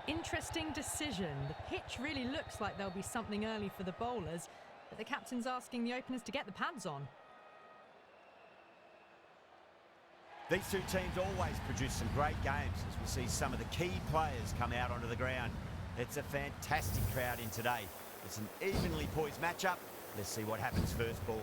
Interesting decision. The pitch really looks like there'll be something early for the bowlers, but the captain's asking the openers to get the pads on. These two teams always produce some great games as we see some of the key players come out onto the ground. It's a fantastic crowd in today. It's an evenly poised matchup. Let's see what happens first ball.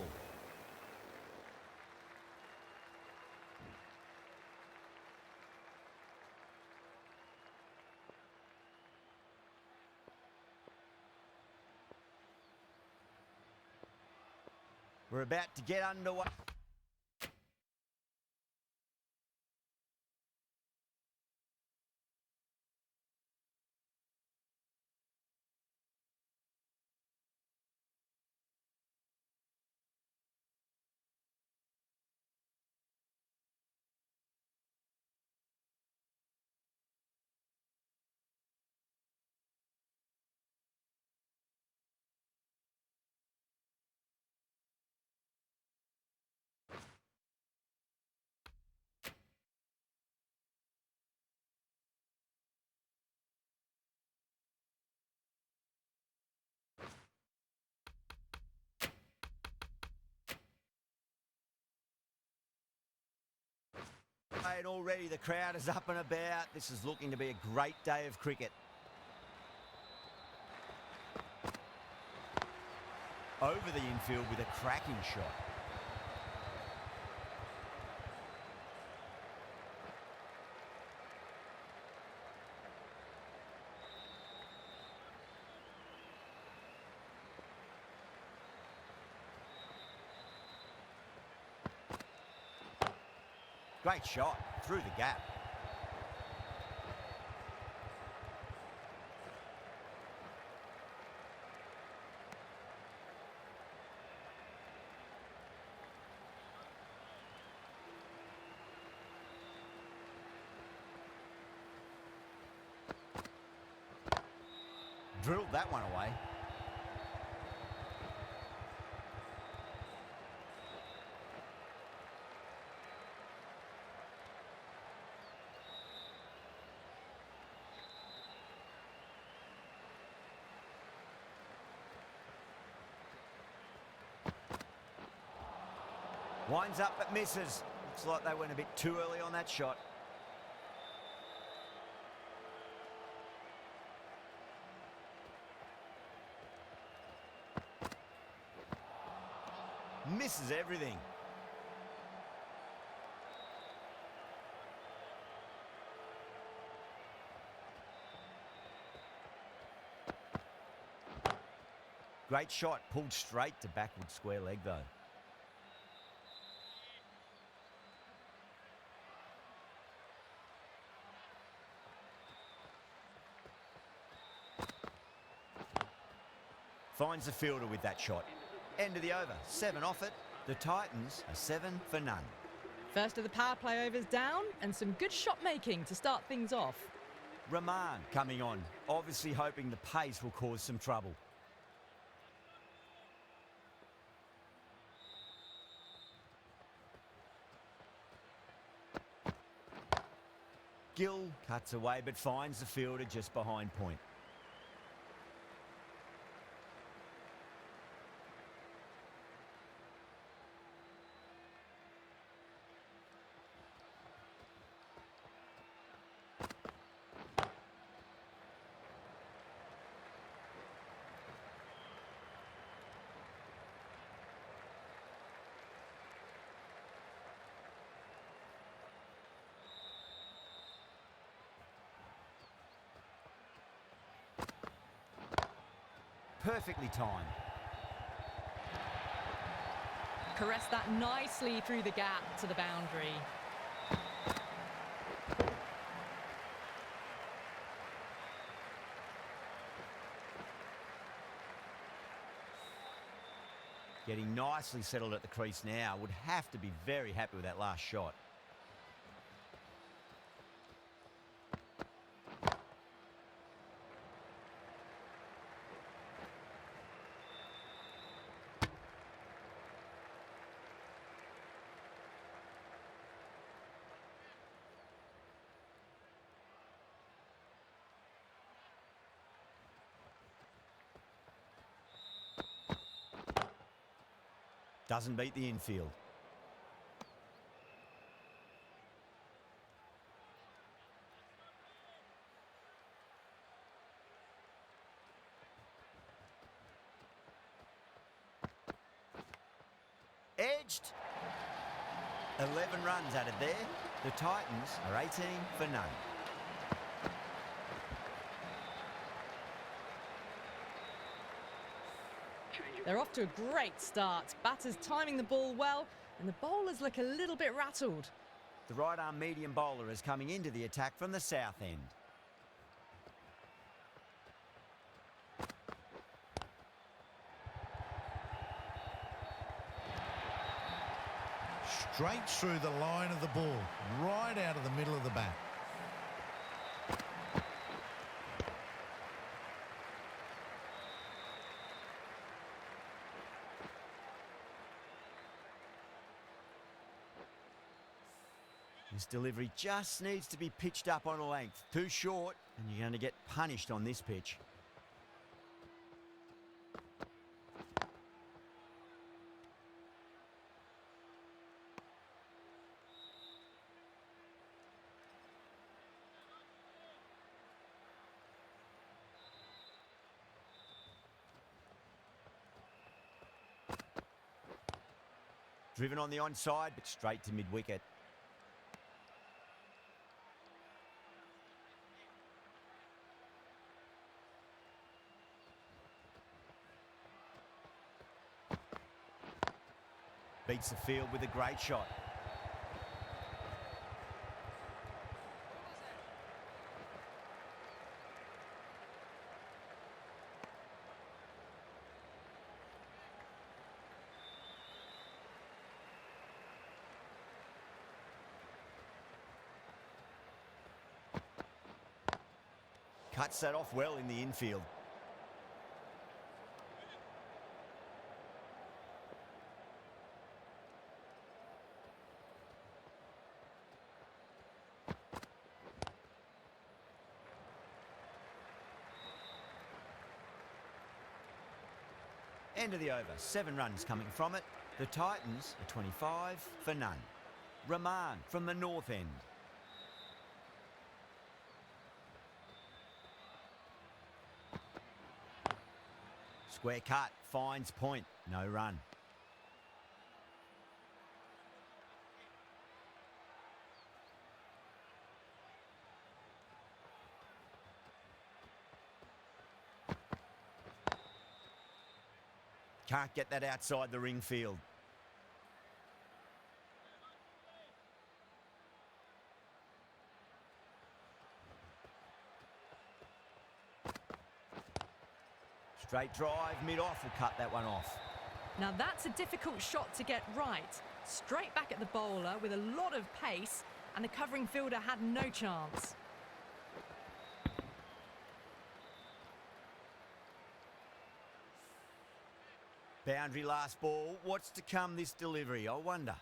We're about to get underway. And already the crowd is up and about. This is looking to be a great day of cricket. Over the infield with a cracking shot. Great shot through the gap. Drilled that one away. Winds up but misses. Looks like they went a bit too early on that shot. Misses everything. Great shot, pulled straight to backward square leg though. Finds the fielder with that shot. End of the over, 7 off it. The Titans are 7 for none. First of the power play overs down, and some good shot making to start things off. Rahman coming on, obviously hoping the pace will cause some trouble. Gill cuts away but finds the fielder just behind point. Perfectly timed. Caressed that nicely through the gap to the boundary. Getting nicely settled at the crease now. Would have to be very happy with that last shot. Doesn't beat the infield. Edged. 11 runs added there. The Titans are 18 for none. They're off to a great start. Batters timing the ball well, and the bowlers look a little bit rattled. The right-arm medium bowler is coming into the attack from the south end. Straight through the line of the ball, right out of the middle of the bat. This delivery just needs to be pitched up on a length. Too short, and you're going to get punished on this pitch. Driven on the onside, but straight to mid-wicket. Beats the field with a great shot. Cuts that off well in the infield. End of the over, 7 runs coming from it. The Titans are 25 for none. Rahman from the north end. Square cut, finds point, no run. Can't get that outside the ring field. Straight drive, mid-off will cut that one off. Now that's a difficult shot to get right. Straight back at the bowler with a lot of pace, and the covering fielder had no chance. Boundary last ball. What's to come this delivery, I wonder.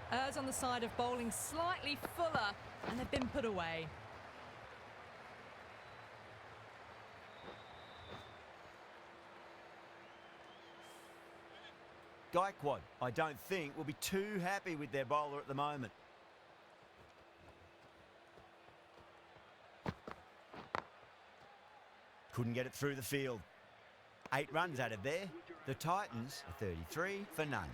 Errs on the side of bowling slightly fuller, and they've been put away. Gaikwad, I don't think, will be too happy with their bowler at the moment. Couldn't get it through the field. 8 runs added there. The Titans are 33 for none.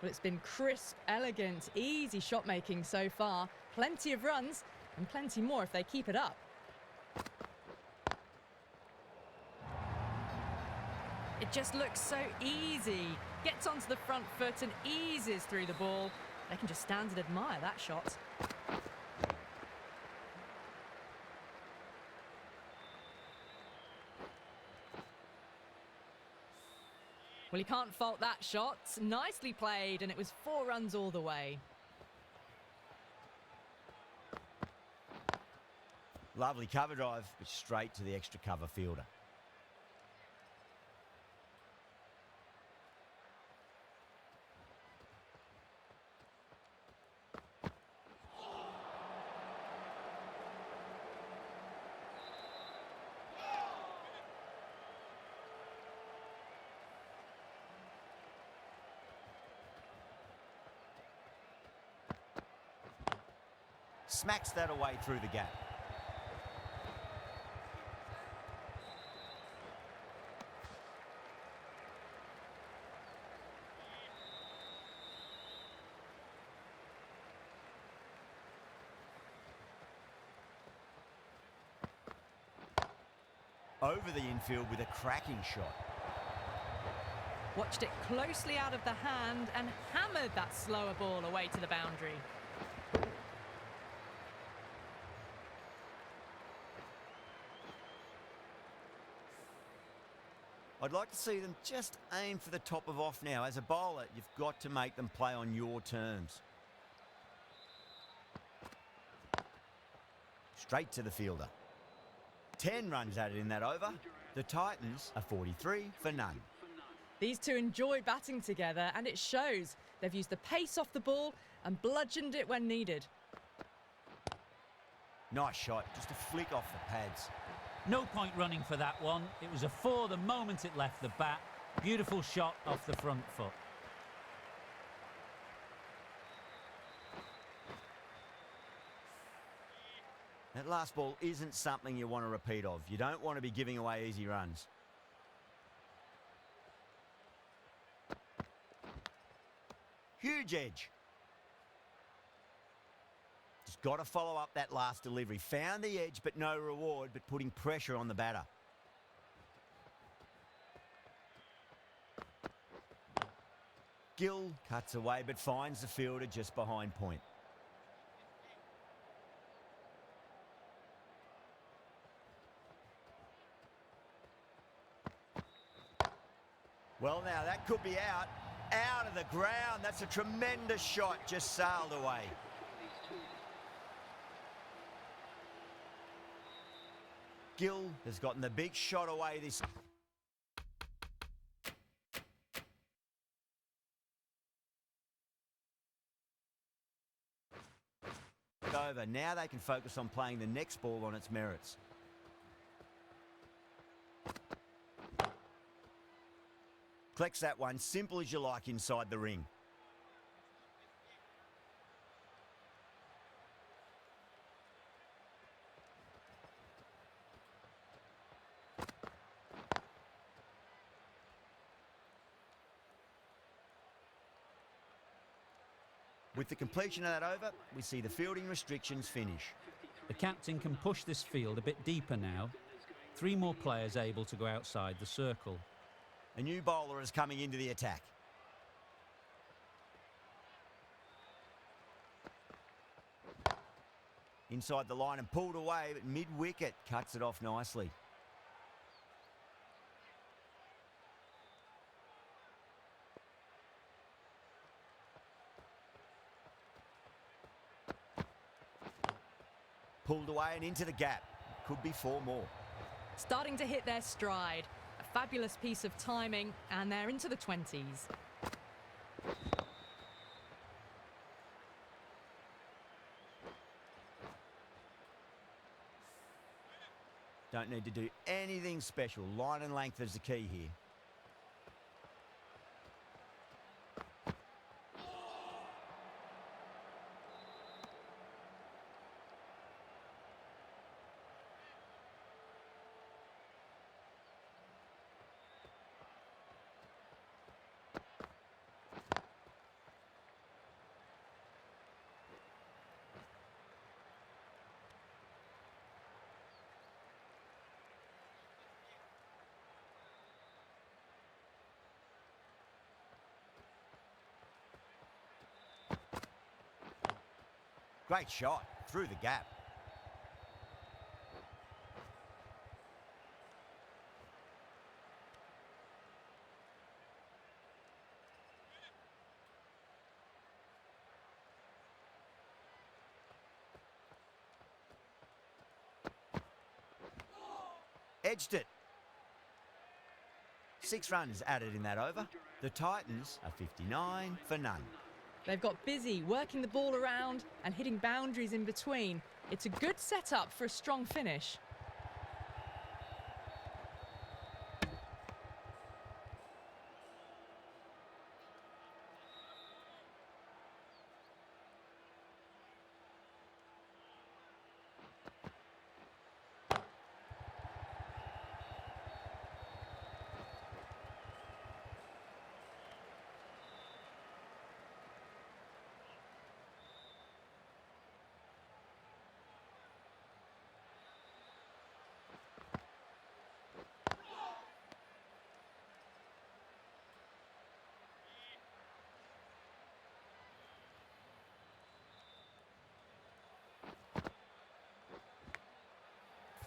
Well, it's been crisp, elegant, easy shot making so far. Plenty of runs, and plenty more if they keep it up. It just looks so easy. Gets onto the front foot and eases through the ball. They can just stand and admire that shot. Well, you can't fault that shot. Nicely played, and it was 4 runs all the way. Lovely cover drive, but straight to the extra cover fielder. Smacks that away through the gap. Over the infield with a cracking shot. Watched it closely out of the hand and hammered that slower ball away to the boundary. I'd like to see them just aim for the top of off now. As a bowler, you've got to make them play on your terms. Straight to the fielder. 10 runs added in that over. The Titans are 43 for none. These two enjoy batting together, and it shows. They've used the pace off the ball and bludgeoned it when needed. Nice shot, just a flick off the pads. No point running for that one. It was a 4 the moment it left the bat. Beautiful shot off the front foot. That last ball isn't something you want to repeat of. You don't want to be giving away easy runs. Huge edge. Just got to follow up that last delivery. Found the edge, but no reward, but putting pressure on the batter. Gill cuts away, but finds the fielder just behind point. Well, now that could be out. Out of the ground. That's a tremendous shot. Just sailed away. Gill has gotten the big shot away this... over. Now they can focus on playing the next ball on its merits. Collects that one, simple as you like, inside the ring. With the completion of that over, we see the fielding restrictions finish. The captain can push this field a bit deeper now. 3 more players able to go outside the circle. A new bowler is coming into the attack. Inside the line and pulled away, but mid-wicket cuts it off nicely. Pulled away and into the gap. Could be 4 more. Starting to hit their stride. A fabulous piece of timing, and they're into the 20s. Don't need to do anything special. Line and length is the key here. Great shot through the gap. edged it. 6 runs added in that over. The Titans are 59 for none. They've got busy working the ball around and hitting boundaries in between. It's a good setup for a strong finish.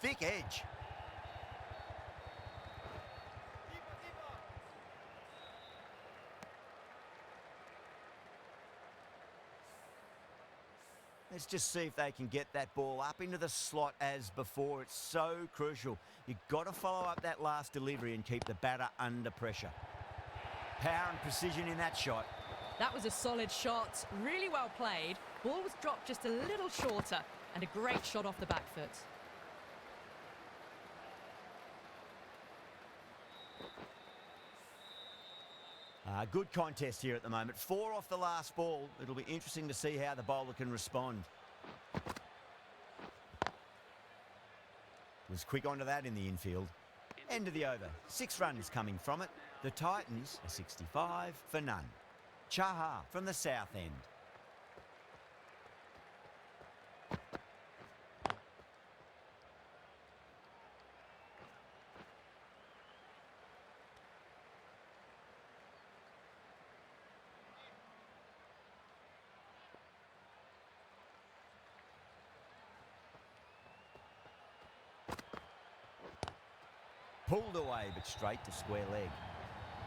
Thick edge. Let's just see if they can get that ball up into the slot as before. It's so crucial. You've got to follow up that last delivery and keep the batter under pressure. Power and precision in that shot. That was a solid shot, really well played. Ball was dropped just a little shorter and a great shot off the back foot. Good contest here at the moment. 4 off the last ball. It'll be interesting to see how the bowler can respond. Was quick onto that in the infield. End of the over. 6 runs coming from it. The Titans are 65 for none. Chaha from the south end. Pulled away, but straight to square leg.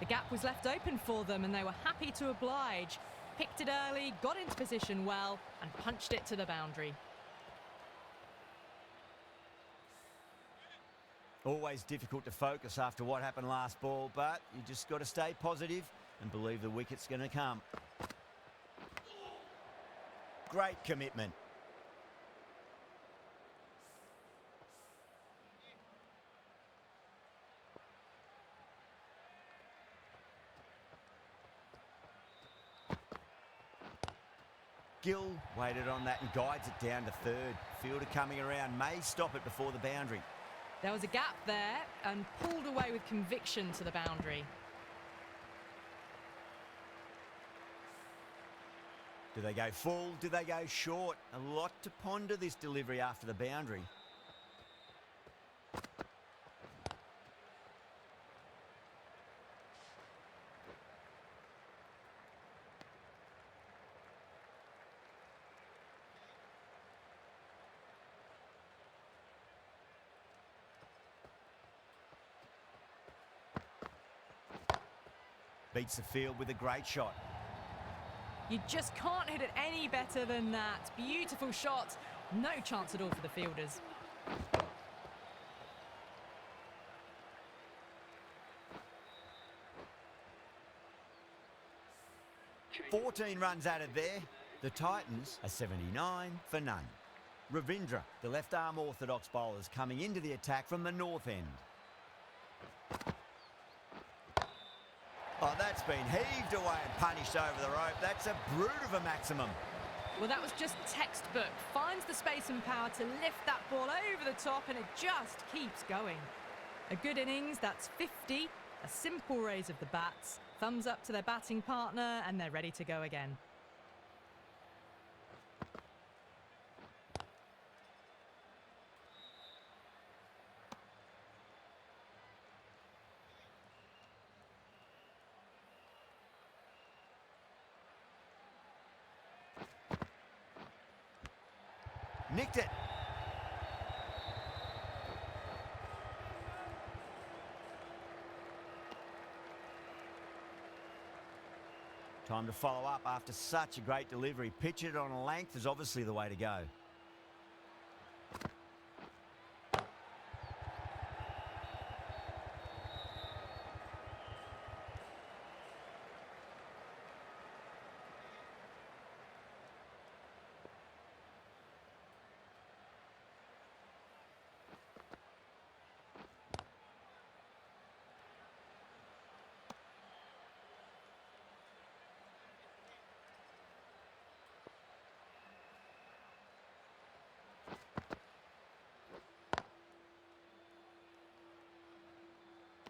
The gap was left open for them and they were happy to oblige. Picked it early, got into position well and punched it to the boundary. Always difficult to focus after what happened last ball, but you just got to stay positive and believe the wicket's going to come. Great commitment. Gill waited on that and guides it down to third. Fielder coming around may stop it before the boundary. There was a gap there and pulled away with conviction to the boundary. Do they go full? Do they go short? A lot to ponder this delivery after the boundary. Beats the field with a great shot. You just can't hit it any better than that. Beautiful shot. No chance at all for the fielders. "14 runs added there. The Titans are 79 for none. Ravindra, the left-arm orthodox bowlers, coming into the attack from the north end. Oh, that's been heaved away and punished over the rope. That's a brute of a maximum. Well, that was just textbook. Finds the space and power to lift that ball over the top and it just keeps going. A good innings, that's 50. A simple raise of the bats. Thumbs up to their batting partner and they're ready to go again. Nicked it. Time to follow up after such a great delivery. Pitch it on a length is obviously the way to go.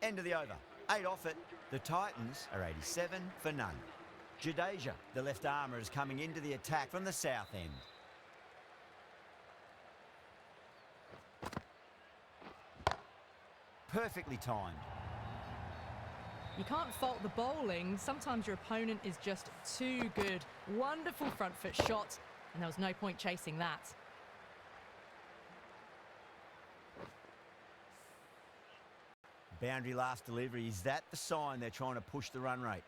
End of the over. 8 off it. The Titans are 87 for none. Jadeja, the left armour, is coming into the attack from the south end. Perfectly timed. You can't fault the bowling. Sometimes your opponent is just too good. Wonderful front foot shot, and there was no point chasing that. Boundary last delivery. Is that the sign they're trying to push the run rate?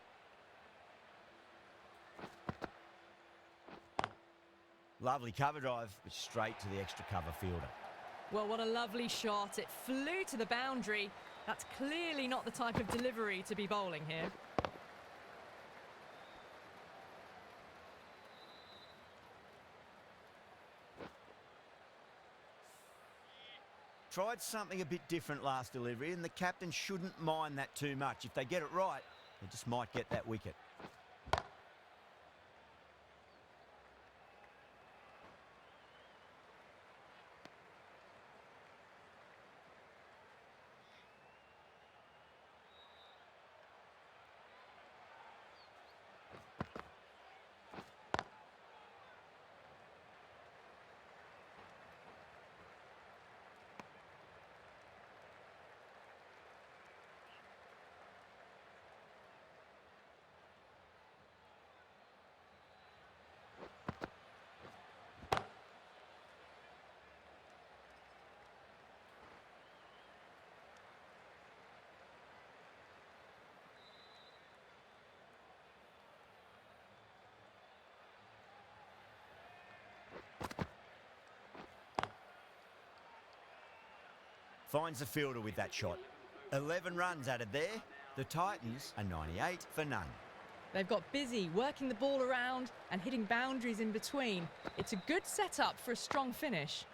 Lovely cover drive, but straight to the extra cover fielder. Well, what a lovely shot. It flew to the boundary. That's clearly not the type of delivery to be bowling here. Tried something a bit different last delivery, and the captain shouldn't mind that too much. If they get it right, they just might get that wicket. Finds the fielder with that shot. 11 runs added there. The Titans are 98 for none. They've got busy working the ball around and hitting boundaries in between. It's a good setup for a strong finish.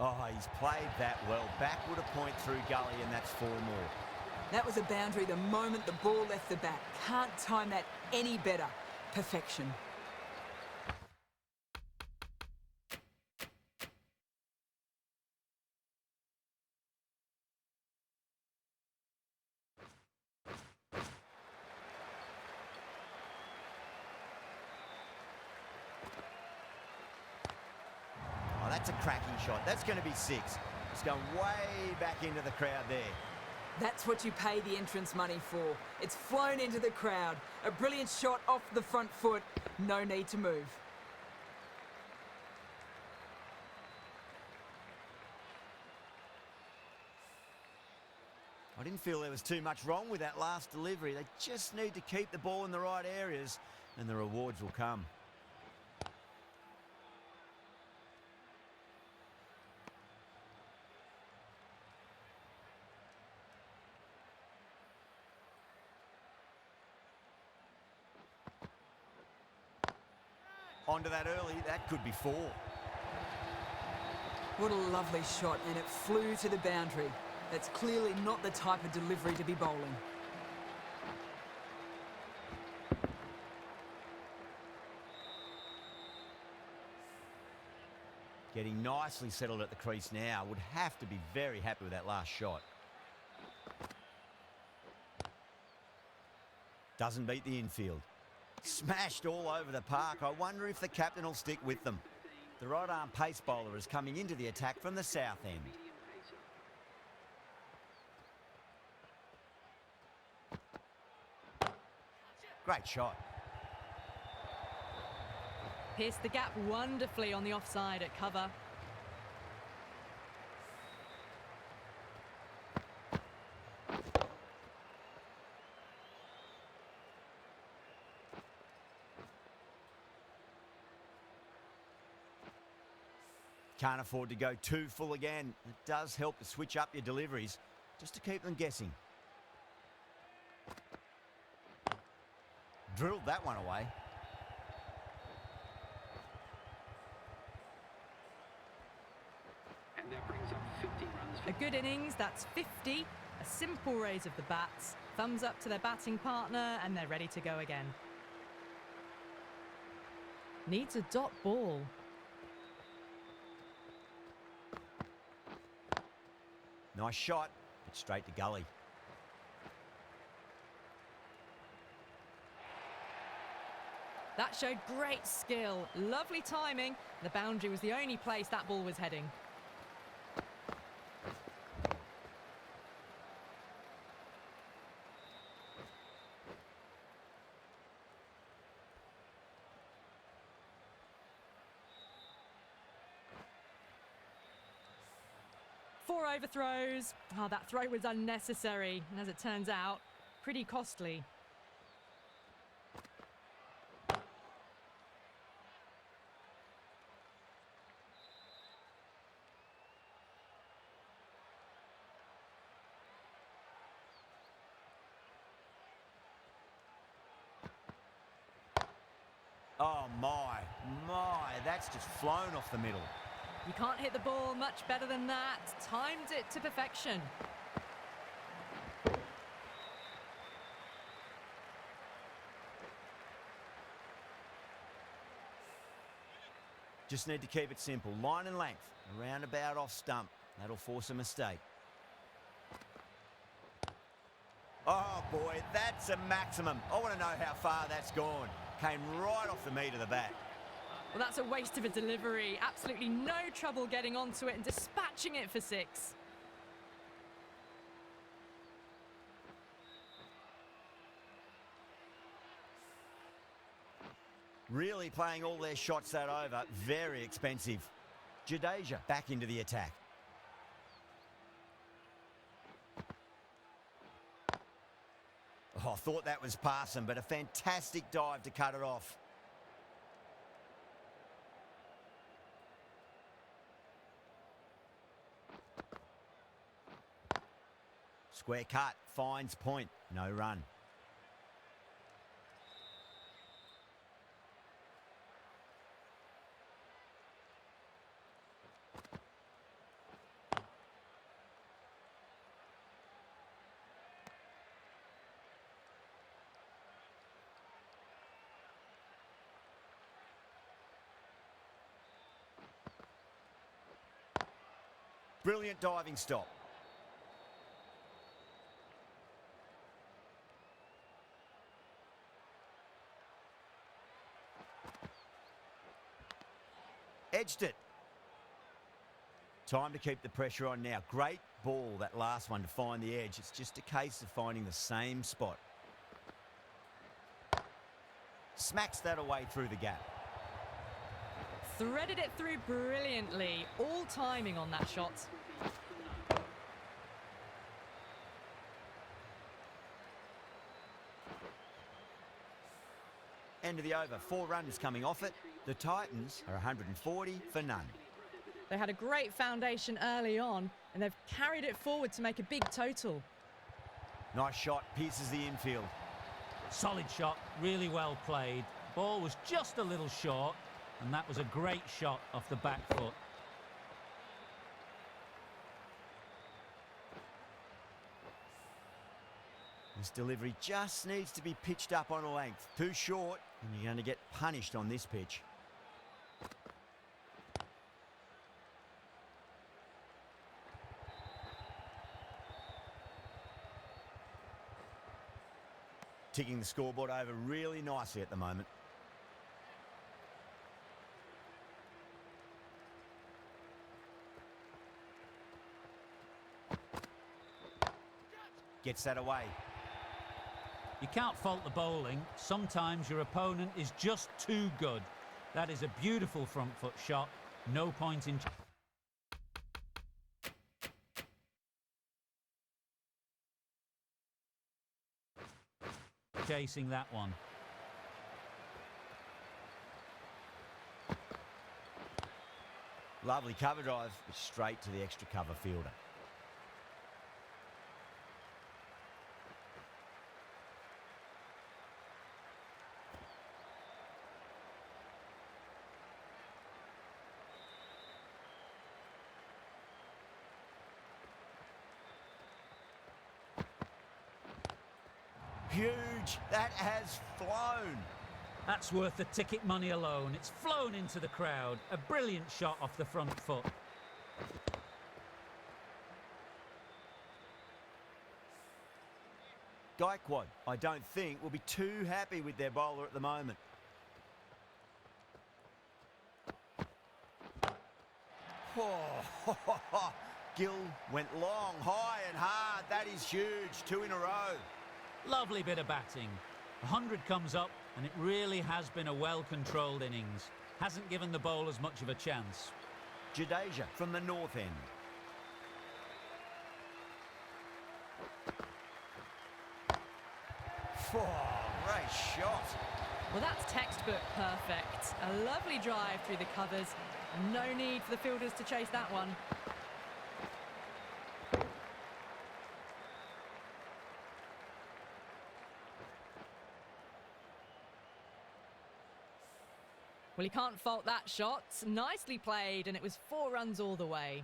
Oh, he's played that well. Backward a point through gully, and that's 4 more. That was a boundary the moment the ball left the bat. Can't time that any better. Perfection. Oh, that's a cracking shot. That's going to be 6. It's going way back into the crowd there. That's what you pay the entrance money for. It's flown into the crowd. A brilliant shot off the front foot. No need to move. I didn't feel there was too much wrong with that last delivery. They just need to keep the ball in the right areas, and the rewards will come. Onto that early, that could be 4. What a lovely shot, and it flew to the boundary. That's clearly not the type of delivery to be bowling. Getting nicely settled at the crease now. Would have to be very happy with that last shot. Doesn't beat the infield. Smashed all over the park. I wonder if the captain will stick with them. The right arm pace bowler is coming into the attack from the south end. Great shot. Pierced the gap wonderfully on the offside at cover. Can't afford to go too full again. It does help to switch up your deliveries, just to keep them guessing. Drilled that one away. And that brings up 50 runs A good innings, that's 50. A simple raise of the bats. Thumbs up to their batting partner, and they're ready to go again. Needs a dot ball. Nice shot, but straight to gully. That showed great skill. Lovely timing. The boundary was the only place that ball was heading. Four overthrows. Oh, that throw was unnecessary. And as it turns out, pretty costly. Oh my, that's just flown off the middle. You can't hit the ball much better than that. Timed it to perfection. Just need to keep it simple. Line and length, around about off stump. That'll force a mistake. Oh boy, that's a maximum. I want to know how far that's gone. Came right off the meat of the bat. Well, that's a waste of a delivery. Absolutely no trouble getting onto it and dispatching it for 6. Really playing all their shots that over. Very expensive. Jadeja back into the attack. Oh, I thought that was passing, but a fantastic dive to cut it off. Square cut, finds point, no run. Brilliant diving stop. Edged it. Time to keep the pressure on now. Great ball, that last one, to find the edge. It's just a case of finding the same spot. Smacks that away through the gap. Threaded it through brilliantly. All timing on that shot. End of the over. 4 runs coming off it. The Titans are 140 for none. They had a great foundation early on, and they've carried it forward to make a big total. Nice shot, pierces the infield. Solid shot, really well played. Ball was just a little short, and that was a great shot off the back foot. This delivery just needs to be pitched up on a length. Too short, and you're going to get punished on this pitch. Ticking the scoreboard over really nicely at the moment. Gets that away. You can't fault the bowling. Sometimes your opponent is just too good. That is a beautiful front foot shot. No point in chasing that one. Lovely cover drive, but straight to the extra cover fielder. Huge. That has flown. That's worth the ticket money alone. It's flown into the crowd. A brilliant shot off the front foot. Gaikwad, I don't think, will be too happy with their bowler at the moment. Oh, Gill went long, high and hard. That is huge. 2 in a row. Lovely bit of batting. 100 comes up, and it really has been a well-controlled innings. Hasn't given the bowlers much of a chance. Jadeja from the north end. Oh, great shot. Well, that's textbook perfect. A lovely drive through the covers. No need for the fielders to chase that one. Well, he can't fault that shot. Nicely played, and it was 4 runs all the way.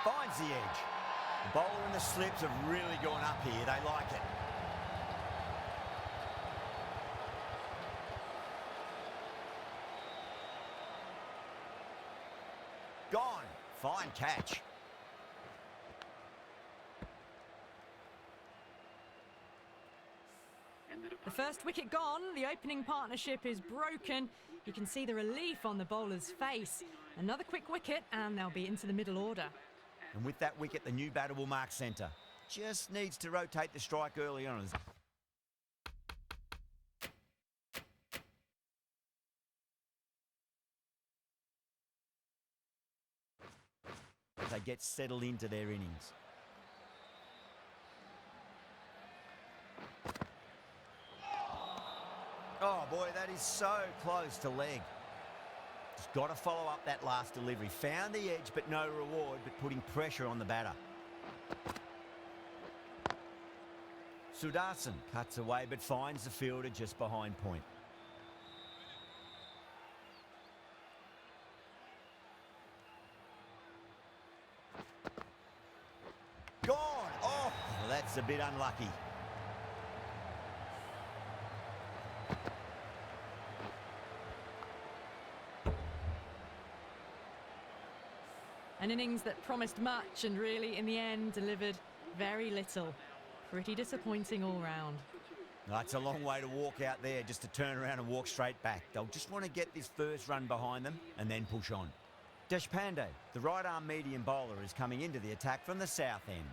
Finds the edge. The bowler and the slips have really gone up here. They like it. Gone. Fine catch. The first wicket gone, the opening partnership is broken. You can see the relief on the bowler's face. Another quick wicket and they'll be into the middle order. And with that wicket, the new batter will mark centre. Just needs to rotate the strike early on. As they get settled into their innings. Oh boy, that is so close to leg. Just got to follow up that last delivery. Found the edge, but no reward, but putting pressure on the batter. Sudarshan cuts away, but finds the fielder just behind point. Gone! Oh, well, that's a bit unlucky. An innings that promised much and really, in the end, delivered very little. Pretty disappointing all round. That's a long way to walk out there just to turn around and walk straight back. They'll just want to get this first run behind them and then push on. Deshpande, the right-arm medium bowler, is coming into the attack from the south end.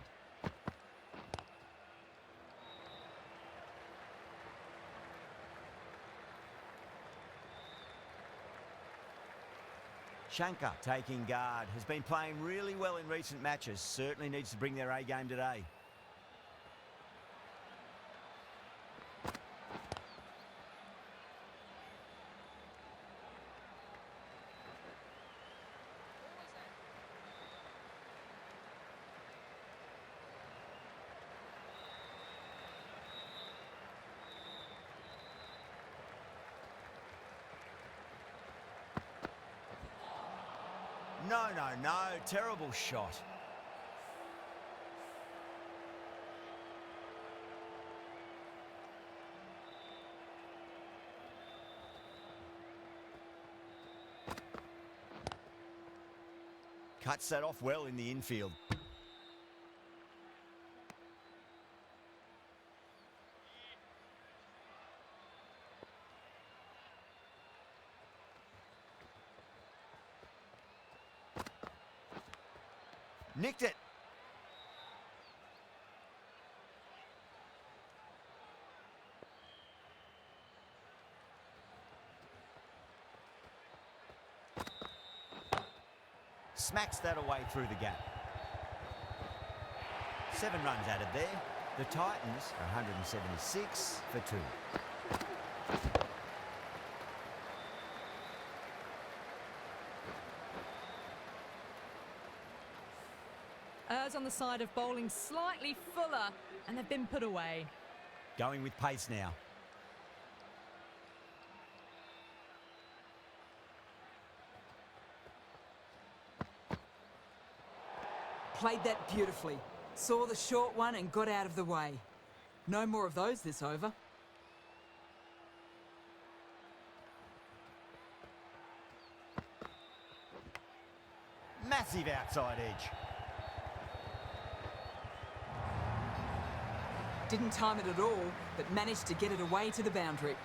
Shankar, taking guard, has been playing really well in recent matches. Certainly needs to bring their A game today. No, no, no. Terrible shot. Cuts that off well in the infield. Nicked it. Smacks that away through the gap. 7 runs added there. The Titans are 176 for 2. Errs on the side of bowling slightly fuller, and they've been put away. Going with pace now. Played that beautifully. Saw the short one and got out of the way. No more of those this over. Massive outside edge. Didn't time it at all, but managed to get it away to the boundary.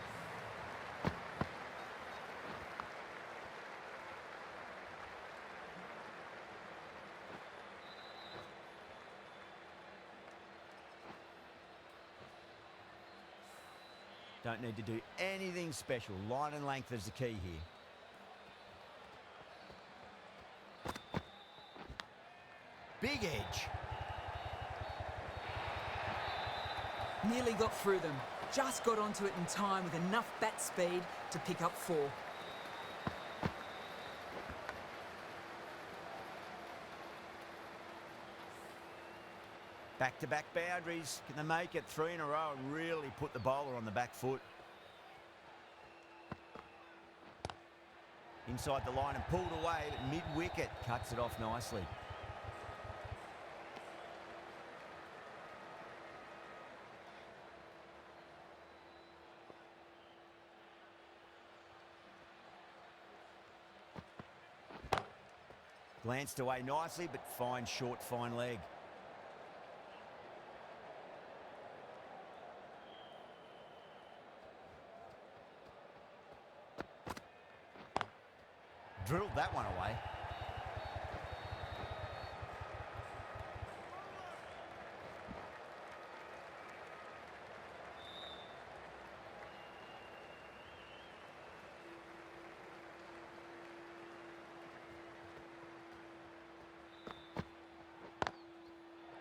Don't need to do anything special. Line and length is the key here. Big edge. Nearly got through them. Just got onto it in time with enough bat speed to pick up 4. Back-to-back boundaries. Can they make it 3 in a row and really put the bowler on the back foot? Inside the line and pulled away, but mid-wicket cuts it off nicely. Glanced away nicely, but fine short, fine leg. Drilled that one away.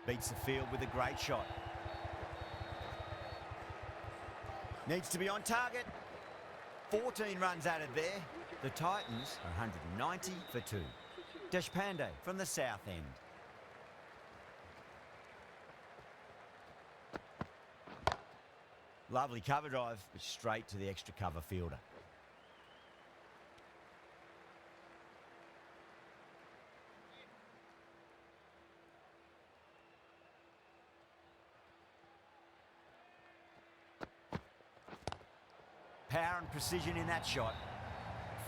Beats the field with a great shot. Needs to be on target. 14 runs added there. The Titans are 190 for 2. Deshpande from the south end. Lovely cover drive, but straight to the extra cover fielder. Power and precision in that shot.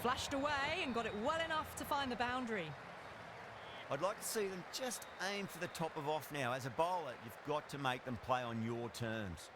Flashed away and got it well enough to find the boundary. I'd like to see them just aim for the top of off now. As a bowler, you've got to make them play on your terms.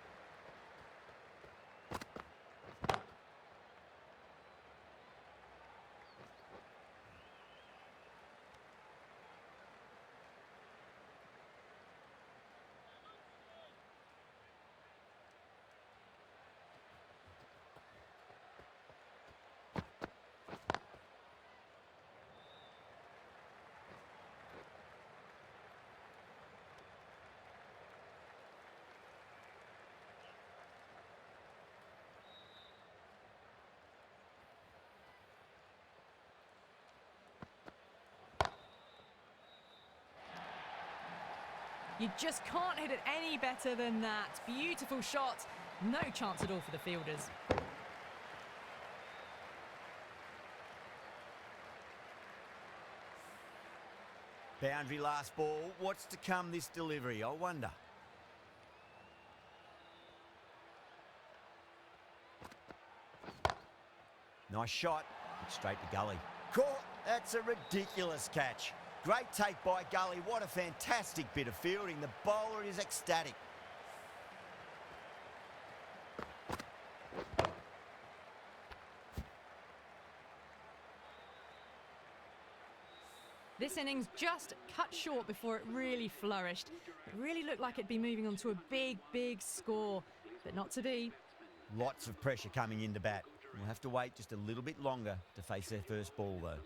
You just can't hit it any better than that. Beautiful shot. No chance at all for the fielders. Boundary last ball. What's to come this delivery, I wonder. Nice shot. Straight to gully. Caught. That's a ridiculous catch. Great take by Gully. What a fantastic bit of fielding. The bowler is ecstatic. This innings just cut short before it really flourished. It really looked like it'd be moving on to a big, big score, but not to be. Lots of pressure coming into bat. We'll have to wait just a little bit longer to face their first ball, though.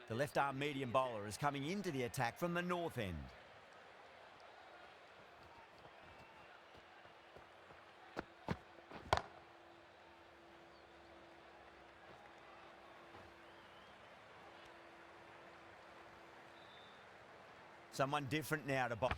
The left-arm medium bowler is coming into the attack from the north end. Someone different now to box.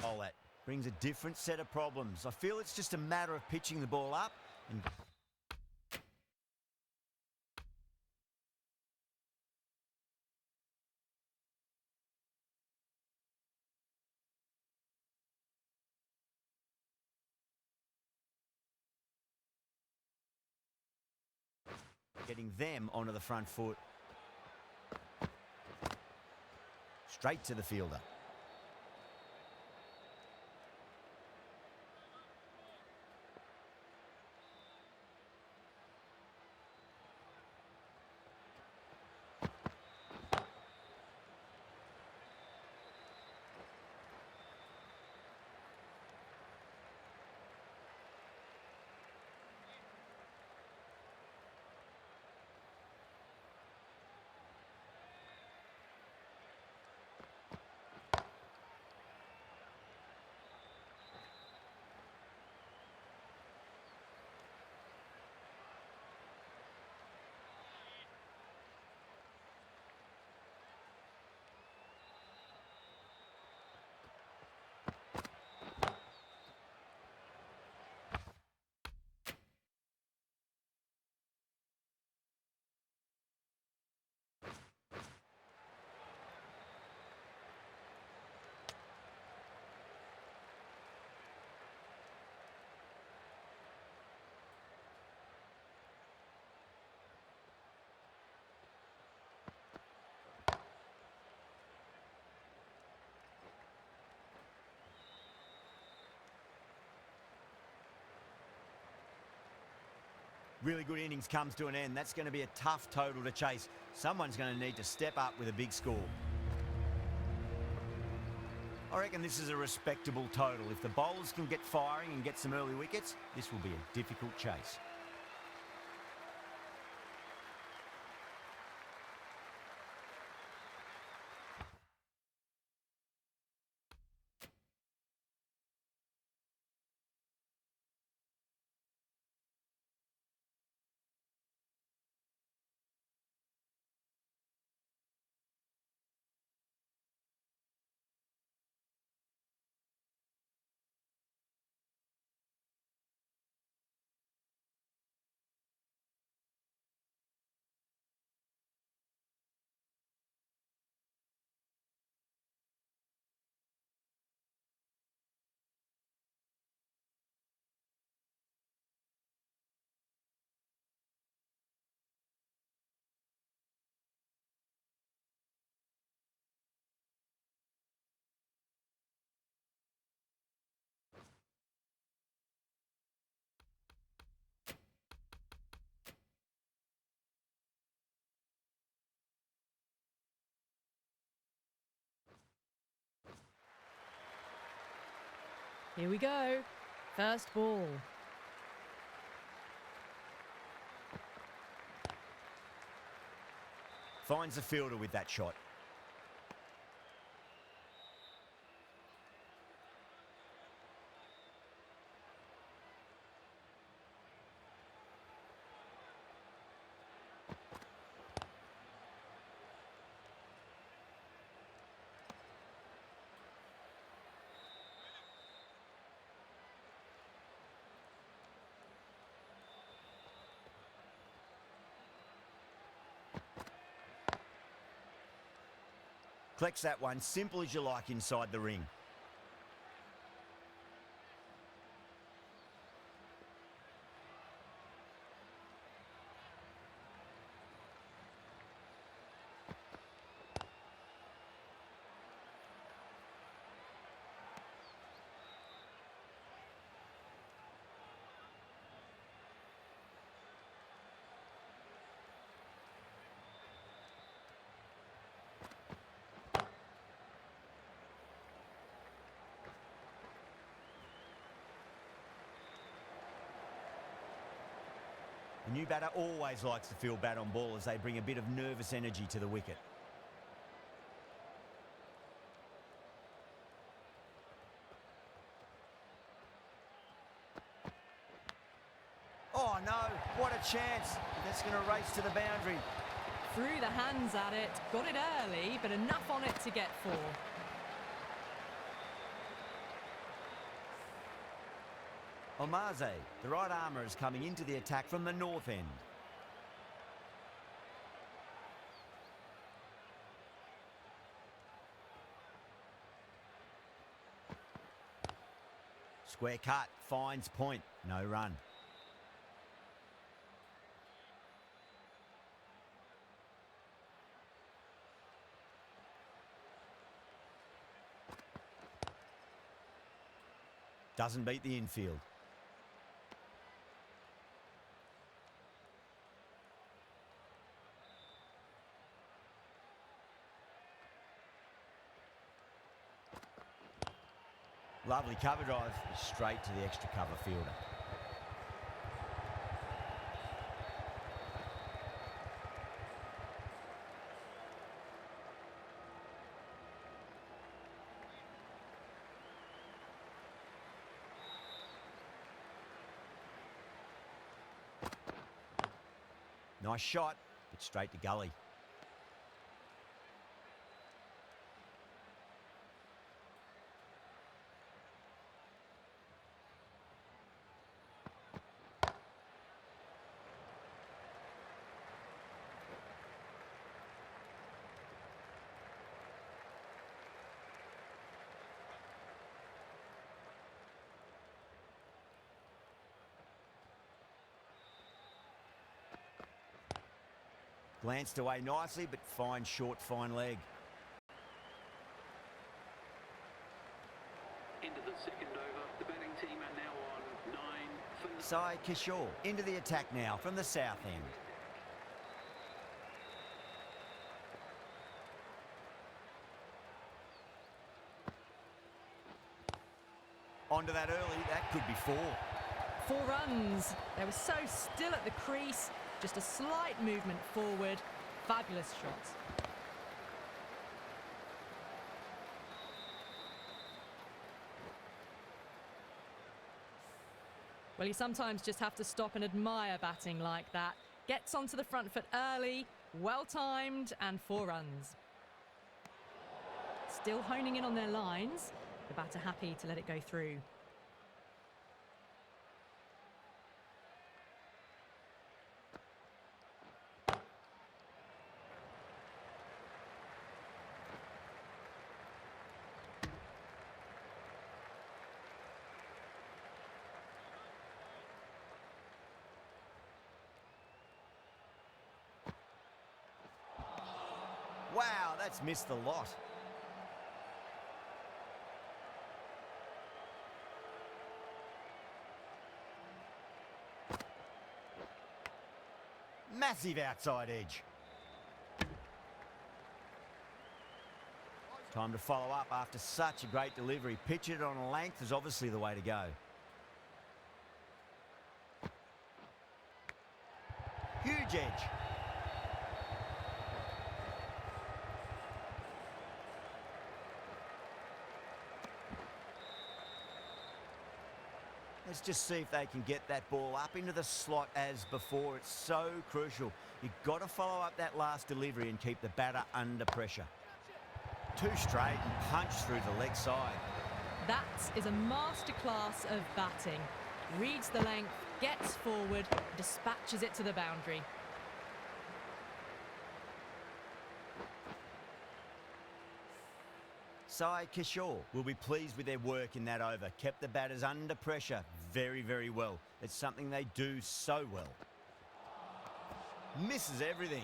Oh, that brings a different set of problems. I feel it's just a matter of pitching the ball up and getting them onto the front foot. Straight to the fielder. Really good innings comes to an end. That's going to be a tough total to chase. Someone's going to need to step up with a big score. I reckon this is a respectable total. If the bowlers can get firing and get some early wickets, this will be a difficult chase. Here we go. First ball. Finds the fielder with that shot. Collects that one, simple as you like inside the ring. The new batter always likes to feel bat on ball as they bring a bit of nervous energy to the wicket. Oh no, what a chance. That's going to race to the boundary. Threw the hands at it, got it early, but enough on it to get 4. Omaze, the right armour, is coming into the attack from the north end. Square cut, finds point, no run. Doesn't beat the infield. Lovely cover drive, straight to the extra cover fielder. Nice shot, but straight to gully. Glanced away nicely, but fine short, fine leg. Into the second over. The batting team are now on 9 for the... Sai Kishore into the attack now from the south end. Onto that early, that could be 4. 4 runs. They were so still at the crease. Just a slight movement forward. Fabulous shots. Well, you sometimes just have to stop and admire batting like that. Gets onto the front foot early, well timed, and 4 runs. Still honing in on their lines. The batter happy to let it go through. Wow, that's missed the lot. Massive outside edge. Time to follow up after such a great delivery. Pitch it on a length is obviously the way to go. Huge edge. Let's just see if they can get that ball up into the slot as before. It's so crucial. You've got to follow up that last delivery and keep the batter under pressure. 2 straight and punch through the leg side. That is a masterclass of batting. Reads the length, gets forward, dispatches it to the boundary. Sai Kishore will be pleased with their work in that over. Kept the batters under pressure very, very well. It's something they do so well. Misses everything.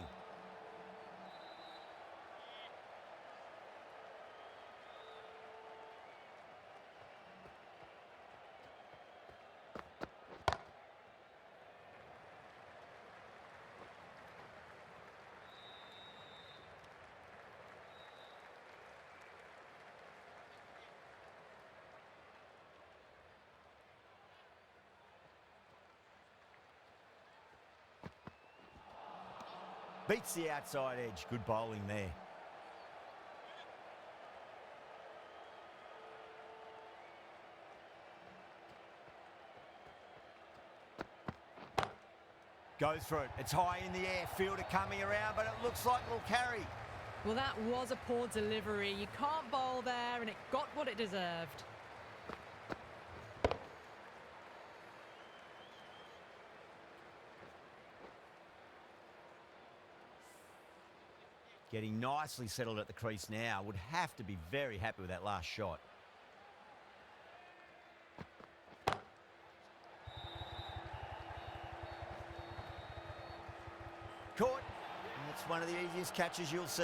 Beats the outside edge. Good bowling there. Goes for it. It's high in the air. Fielder coming around, but it looks like it'll carry. Well, that was a poor delivery. You can't bowl there, and it got what it deserved. Getting nicely settled at the crease now. Would have to be very happy with that last shot. Caught. And it's one of the easiest catches you'll see.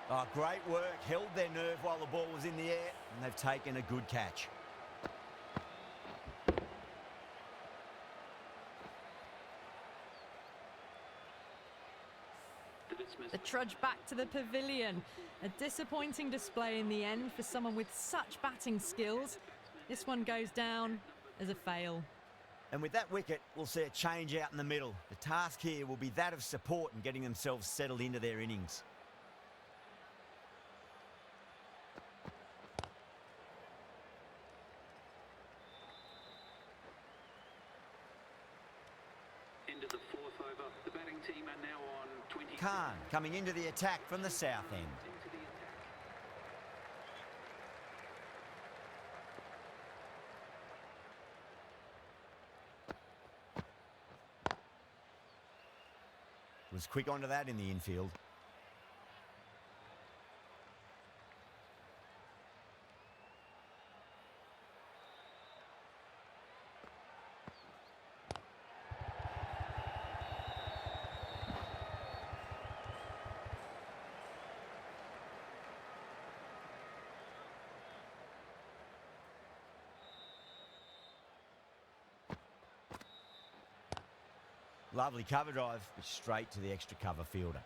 Oh, great work. Held their nerve while the ball was in the air, and they've taken a good catch. The trudge back to the pavilion. A disappointing display in the end for someone with such batting skills. This one goes down as a fail. And with that wicket, we'll see a change out in the middle. The task here will be that of support and getting themselves settled into their innings. End of the fourth over. The batting team are now on 20. Khan coming into the attack from the south end. Into the attack. Was quick onto that in the infield. Lovely cover drive, but straight to the extra cover fielder.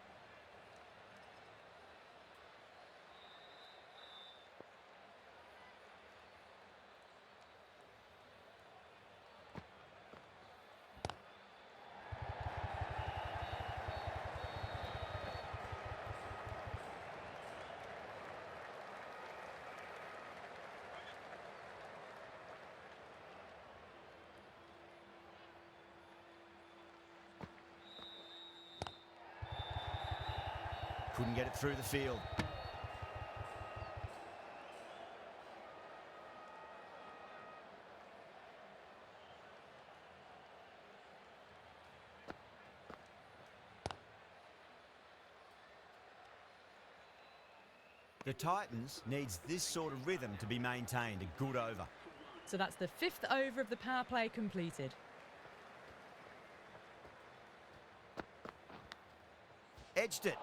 Couldn't get it through the field. The Titans needs this sort of rhythm to be maintained. A good over. So that's the 5th over of the power play completed. Edged it.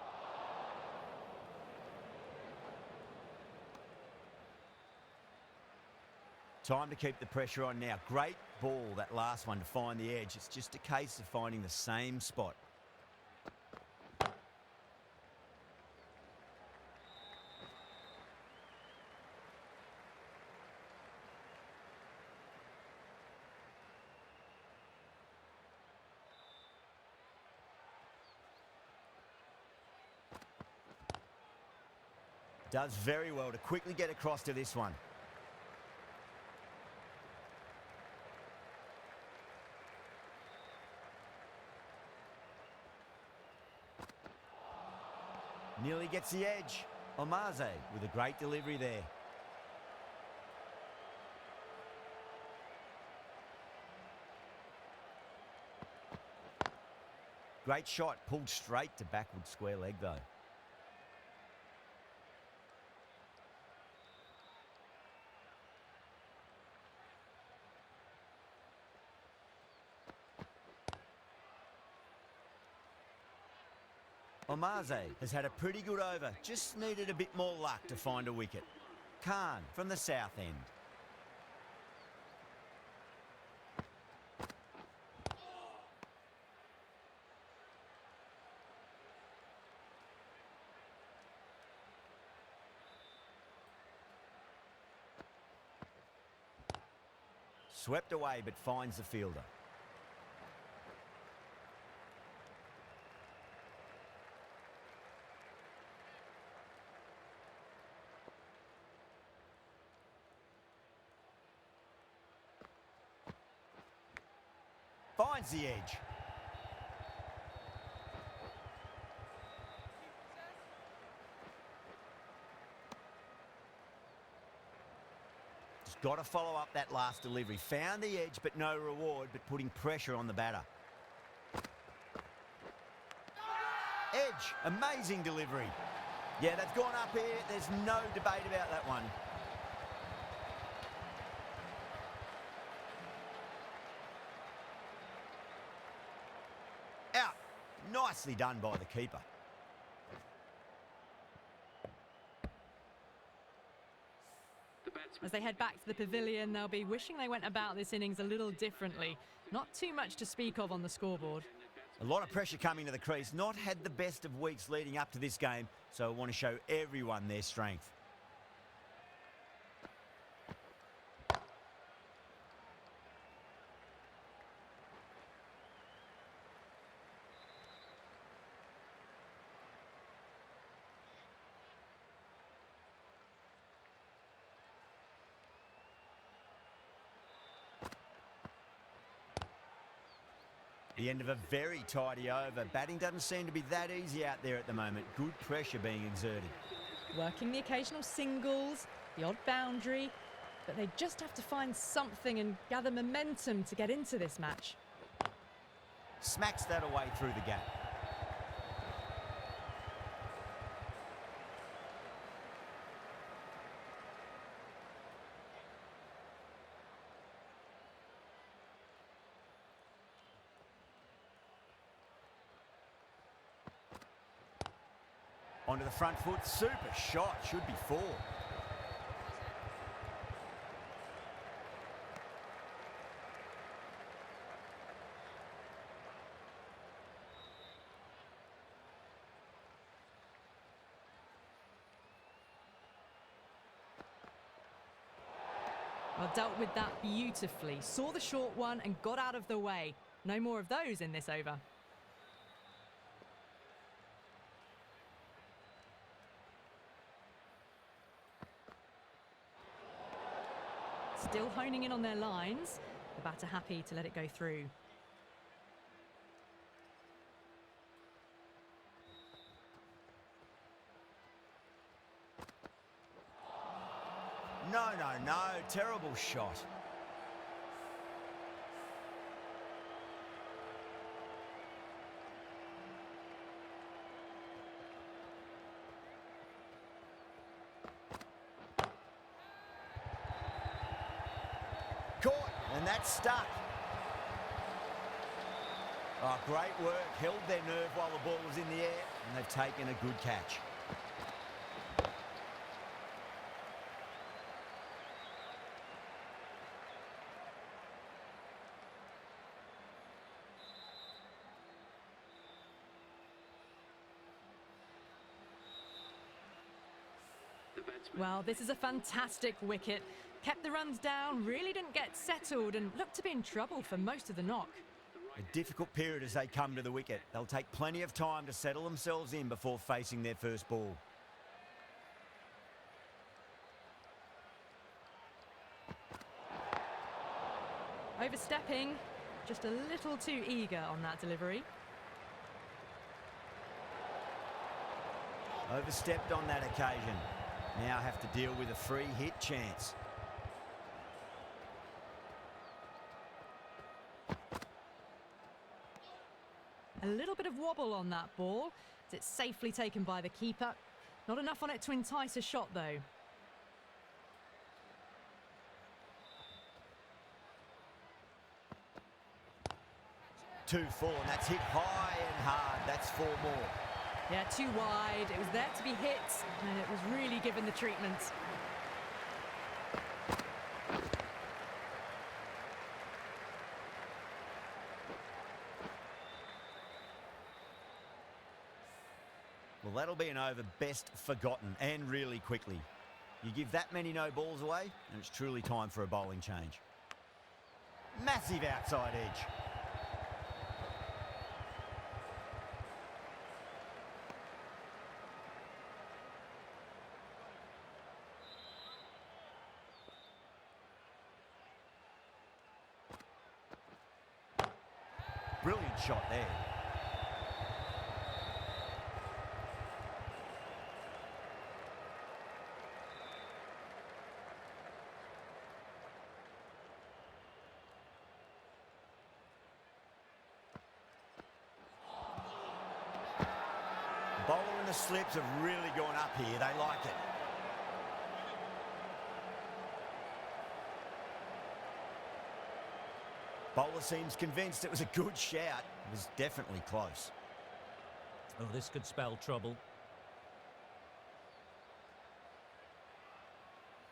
Time to keep the pressure on now. Great ball, that last one, to find the edge. It's just a case of finding the same spot. Does very well to quickly get across to this one. Nearly gets the edge. Omaze with a great delivery there. Great shot, pulled straight to backward square leg though. Omaze has had a pretty good over, just needed a bit more luck to find a wicket. Khan from the south end. Swept away but finds the fielder. Finds the edge. Just got to follow up that last delivery. Found the edge, but no reward, but putting pressure on the batter. Edge, amazing delivery. Yeah, they've gone up here. There's no debate about that one. Out. Nicely done by the keeper. As they head back to the pavilion, they'll be wishing they went about this innings a little differently. Not too much to speak of on the scoreboard. A lot of pressure coming to the crease. Not had the best of weeks leading up to this game, so I want to show everyone their strength. The end of a very tidy over. Batting doesn't seem to be that easy out there at the moment. Good pressure being exerted. Working the occasional singles, the odd boundary, but they just have to find something and gather momentum to get into this match. Smacks that away through the gap. Onto the front foot, super shot, should be 4. Well, dealt with that beautifully. Saw the short one and got out of the way. No more of those in this over. Still honing in on their lines. The batter happy to let it go through. No, no, no. Terrible shot. Caught, and that's stuck. Oh, great work. Held their nerve while the ball was in the air, and they've taken a good catch. Well, this is a fantastic wicket. Kept the runs down, really didn't get settled and looked to be in trouble for most of the knock. A difficult period as they come to the wicket. They'll take plenty of time to settle themselves in before facing their first ball. Overstepping, just a little too eager on that delivery. Overstepped on that occasion. Now have to deal with a free hit chance. A little bit of wobble on that ball. It's safely taken by the keeper. Not enough on it to entice a shot, though. Two, 2-4, and that's hit high and hard. That's 4 more. Yeah, too wide. It was there to be hit, and it was really given the treatment. Well, that'll be an over best forgotten, and really quickly. You give that many no balls away, and it's truly time for a bowling change. Massive outside edge. Brilliant shot there. Bowler and the slips have really gone up here. They like it. Bowler seems convinced it was a good shout. It was definitely close. Oh, this could spell trouble.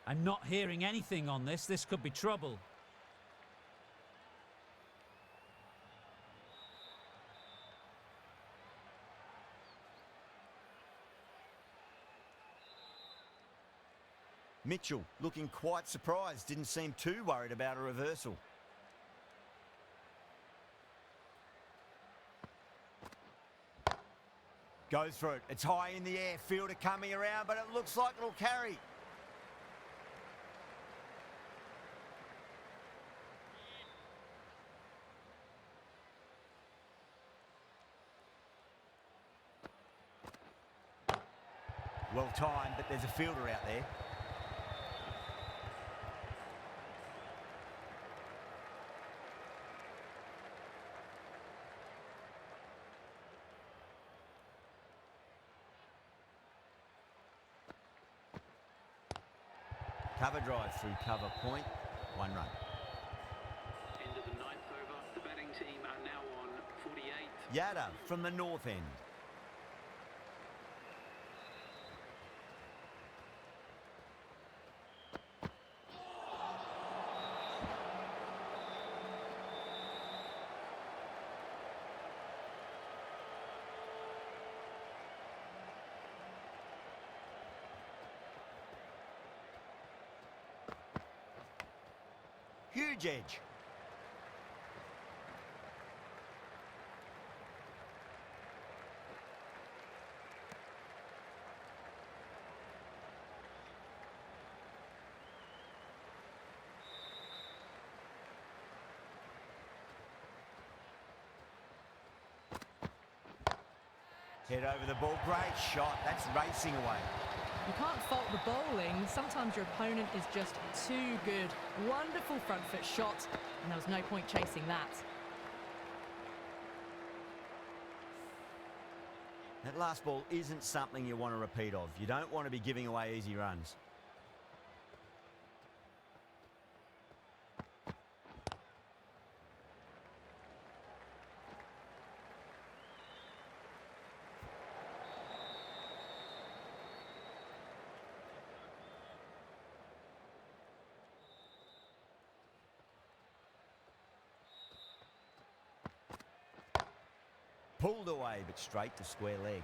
I'm not hearing anything on this. This could be trouble. Mitchell looking quite surprised. Didn't seem too worried about a reversal. Goes for it. It's high in the air. Fielder coming around, but it looks like it'll carry. Well timed, but there's a fielder out there. Cover drive through cover point, 1 run. End of the 9th over. The batting team are now on 48. Yada from the north end. Huge edge. Head over the ball. Great shot. That's racing away. You can't fault the bowling. Sometimes your opponent is just too good. Wonderful front foot shot, and there was no point chasing that. That last ball isn't something you want to repeat of. You don't want to be giving away easy runs. Pulled away, but straight to square leg.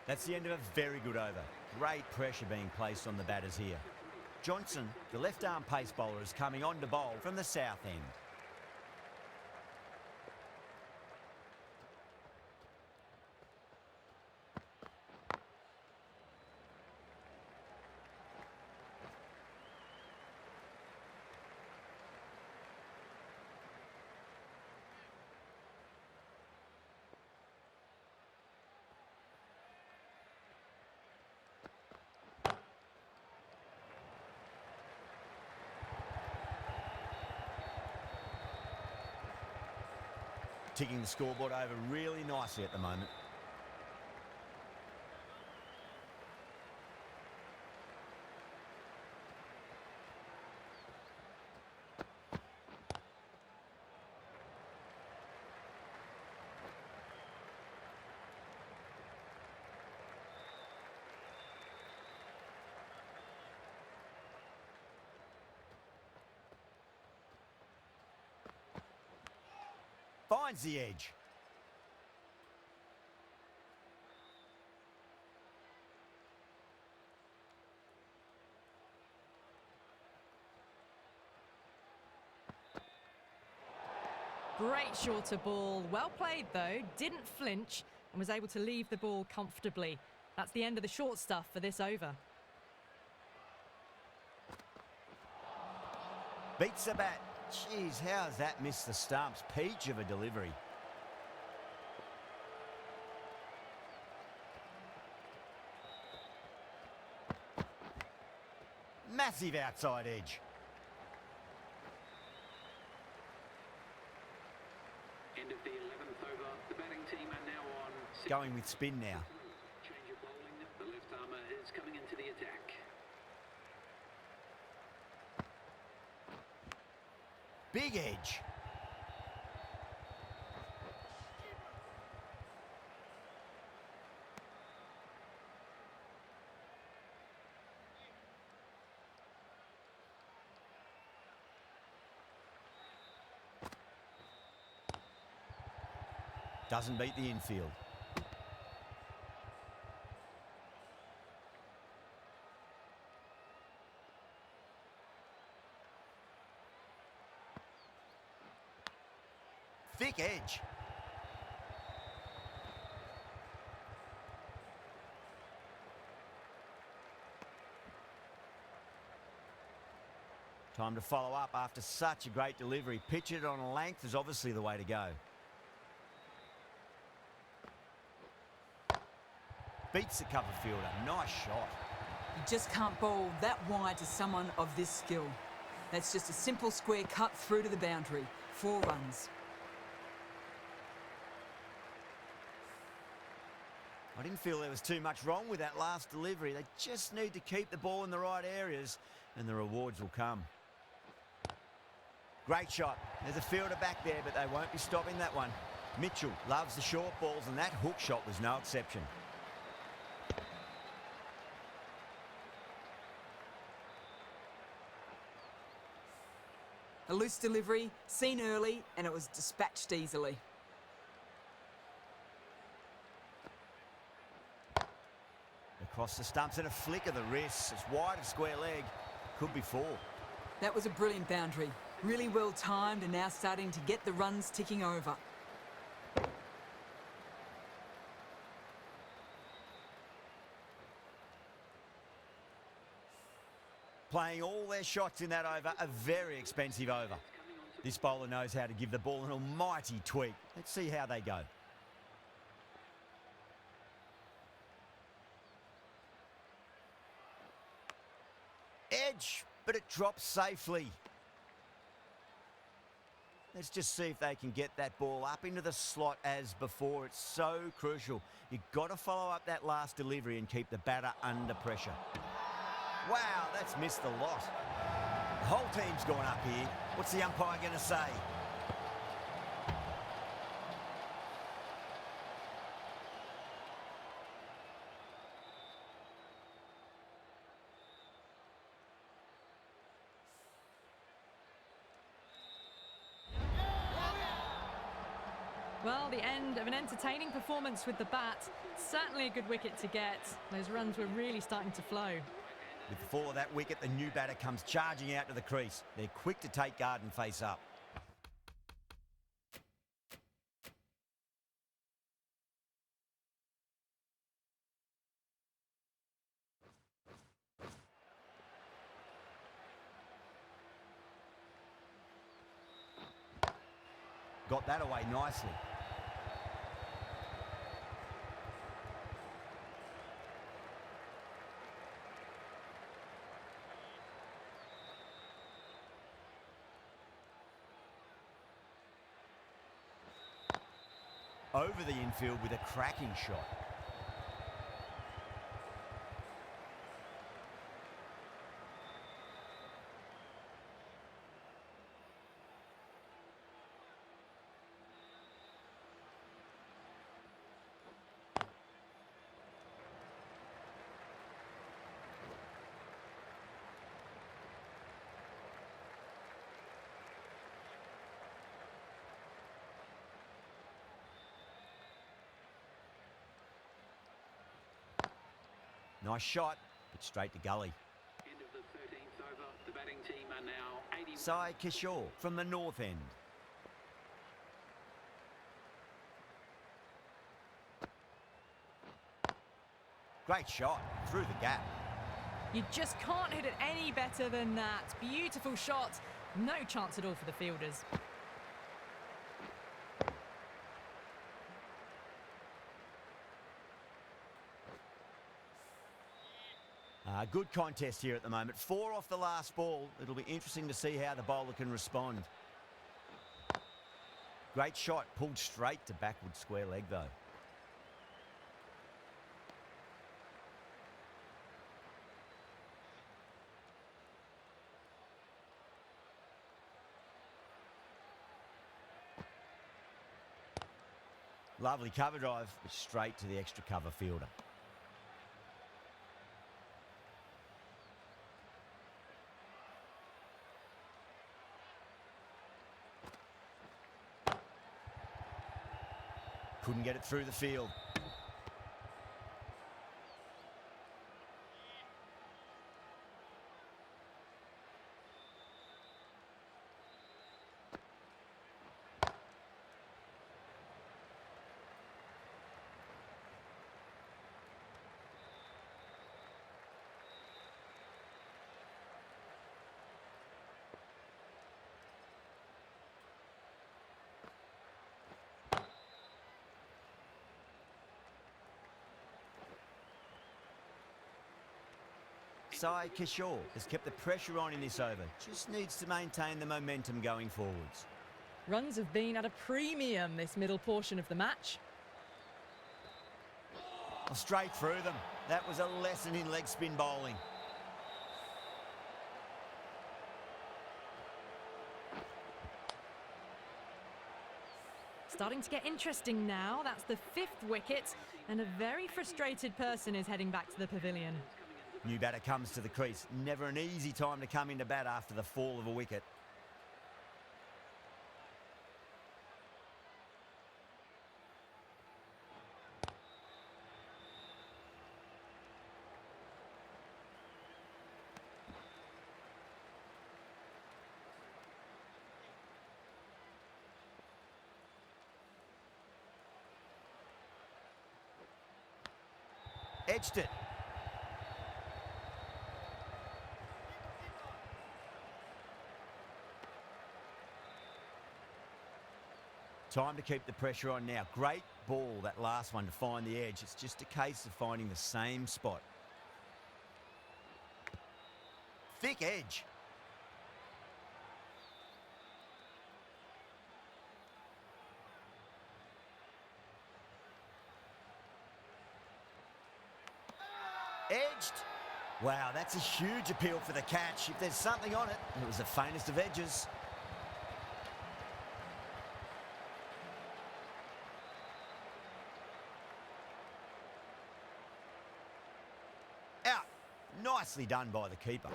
That's the end of a very good over. Great pressure being placed on the batters here. Johnson, the left-arm pace bowler, is coming on to bowl from the south end. ticking the scoreboard over really nicely at the moment. Finds the edge. Great shorter ball. Well played, though. Didn't flinch and was able to leave the ball comfortably. That's the end of the short stuff for this over. Beats the bat. Jeez, how has that missed the stumps? Peach of a delivery. Massive outside edge. End of the 11th over. The batting team are now on. Going with spin now. Change of bowling. The left armour is coming into the attack. Big edge. Doesn't beat the infield. Thick edge. Time to follow up after such a great delivery. Pitch it on a length is obviously the way to go. Beats the cover fielder. Nice shot. You just can't bowl that wide to someone of this skill. That's just a simple square cut through to the boundary. 4 runs. I didn't feel there was too much wrong with that last delivery. They just need to keep the ball in the right areas and the rewards will come. Great shot. There's a fielder back there, but they won't be stopping that one. Mitchell loves the short balls, and that hook shot was no exception. A loose delivery, seen early, and it was dispatched easily. Across the stumps and a flick of the wrist. It's wide of square leg. Could be 4. That was a brilliant boundary. Really well timed and now starting to get the runs ticking over. Playing all their shots in that over, a very expensive over. This bowler knows how to give the ball an almighty tweak. Let's see how they go. Edge, but it drops safely. Let's just see if they can get that ball up into the slot as before. It's so crucial. You've got to follow up that last delivery and keep the batter under pressure. Wow, that's missed a lot. The whole team's gone up here. What's the umpire going to say? Well, the end of an entertaining performance with the bat. Certainly a good wicket to get. Those runs were really starting to flow. With the fall of that wicket, the new batter comes charging out to the crease. They're quick to take guard and face up. Got that away nicely. over the infield with a cracking shot. Nice shot, but straight to gully. End of the 13th over. The batting team are now 80. Sai Kishore from the north end. Great shot, through the gap. You just can't hit it any better than that. Beautiful shot. No chance at all for the fielders. Good contest here at the moment. 4 off the last ball. It'll be interesting to see how the bowler can respond. Great shot, pulled straight to backward square leg though. Lovely cover drive, but straight to the extra cover fielder. Couldn't get it through the field. Sai Kishore has kept the pressure on in this over. Just needs to maintain the momentum going forwards. Runs have been at a premium this middle portion of the match. Straight through them. That was a lesson in leg spin bowling. Starting to get interesting now. That's the 5th wicket, and a very frustrated person is heading back to the pavilion. New batter comes to the crease. Never an easy time to come into bat after the fall of a wicket. Edged it. Time to keep the pressure on now. Great ball, that last one, to find the edge. It's just a case of finding the same spot. Thick edge. Edged. Wow, that's a huge appeal for the catch. If there's something on it, it was the faintest of edges. Out. Nicely done by the keeper.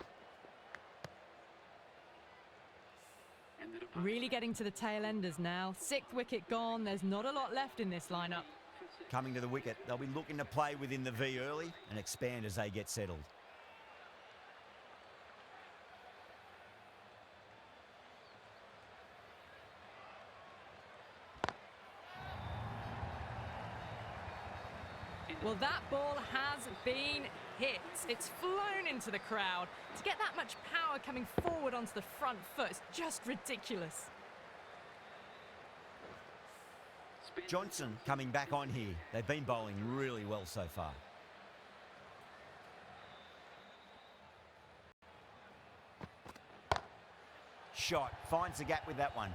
Really getting to the tail enders now. 6th wicket gone. There's not a lot left in this lineup. Coming to the wicket, they'll be looking to play within the V early and expand as they get settled. Well, that ball has been hit. It's flown into the crowd. To get that much power coming forward onto the front foot is just ridiculous. Johnson coming back on here. They've been bowling really well so far. Shot, finds the gap with that one.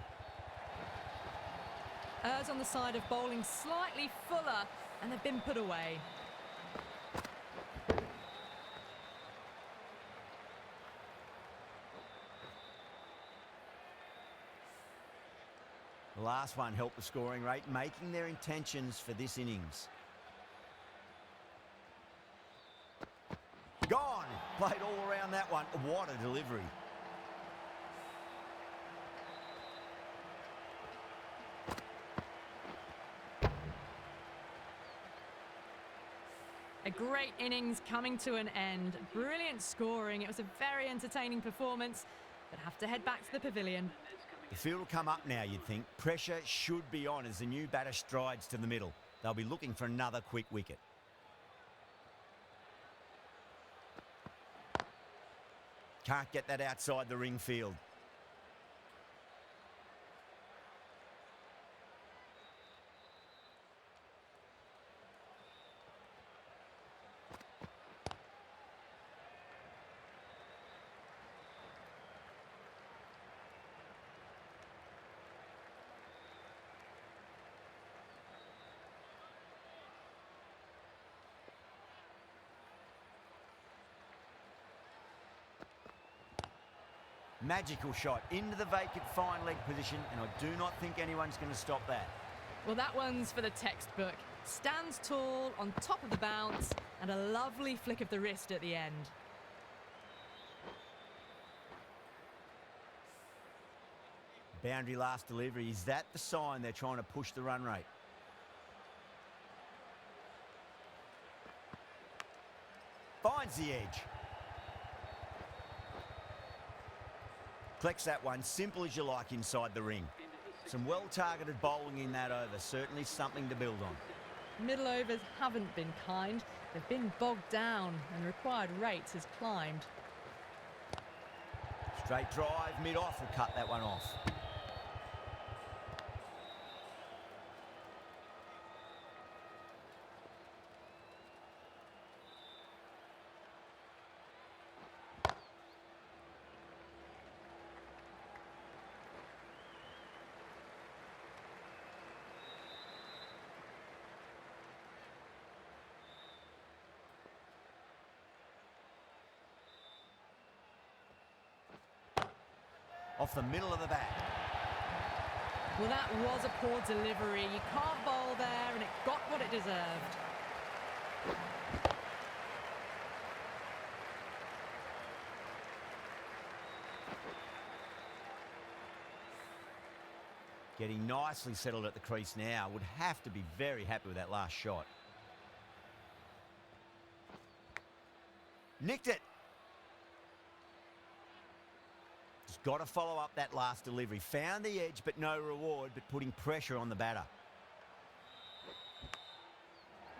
Errs on the side of bowling slightly fuller, and they've been put away. The last one helped the scoring rate, making their intentions for this innings. Gone! Played all around that one. What a delivery. A great innings coming to an end. Brilliant scoring. It was a very entertaining performance, but have to head back to the pavilion. The field will come up now, you'd think. Pressure should be on as the new batter strides to the middle. They'll be looking for another quick wicket. Can't get that outside the ring field. Magical shot into the vacant fine leg position, and I do not think anyone's going to stop that. Well, that one's for the textbook. Stands tall on top of the bounce, and a lovely flick of the wrist at the end. Boundary last delivery. Is that the sign they're trying to push the run rate? Finds the edge. Collects that one, simple as you like, inside the ring. Some well-targeted bowling in that over, certainly something to build on. Middle overs haven't been kind. They've been bogged down, and required rates has climbed. Straight drive, mid-off will cut that one off. Off the middle of the bat. Well, that was a poor delivery. You can't bowl there, and it got what it deserved. Getting nicely settled at the crease now. Would have to be very happy with that last shot. Nicked it. Just got to follow up that last delivery. Found the edge, but no reward, but putting pressure on the batter.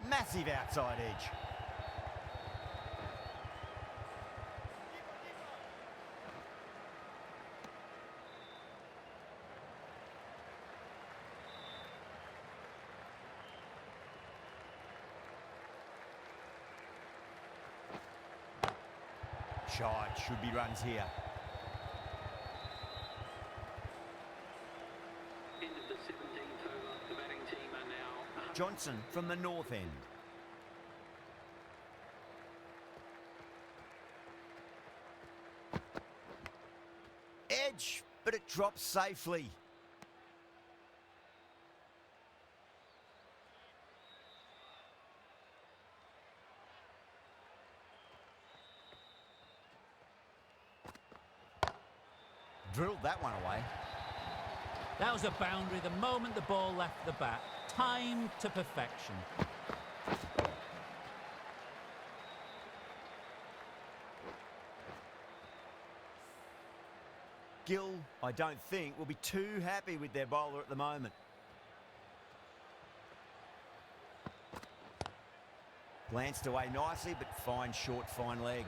Massive outside edge. Shot, should be runs here. End of the 17th over. The batting team are now... Johnson from the north end. Edge, but it drops safely. Drilled that one away. That was a boundary the moment the ball left the bat. Timed to perfection. Gill, I don't think, will be too happy with their bowler at the moment. Glanced away nicely, but fine short, fine leg.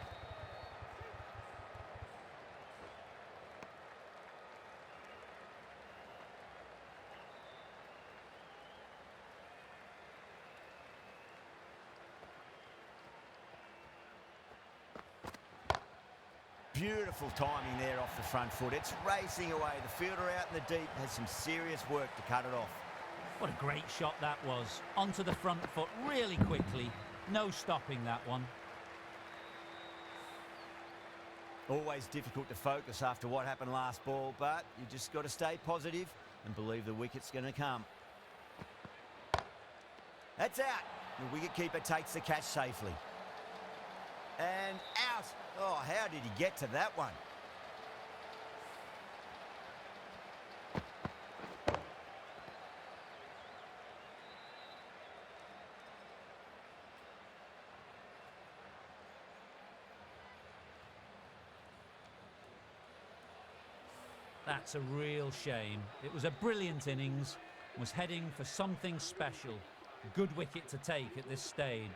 Beautiful timing there off the front foot. It's racing away. The fielder out in the deep has some serious work to cut it off. What a great shot that was. Onto the front foot really quickly. No stopping that one. Always difficult to focus after what happened last ball, but you just got to stay positive and believe the wicket's going to come. That's out. The wicketkeeper takes the catch safely. And out. Oh, how did he get to that one? That's a real shame. It was a brilliant innings, was heading for something special. Good wicket to take at this stage.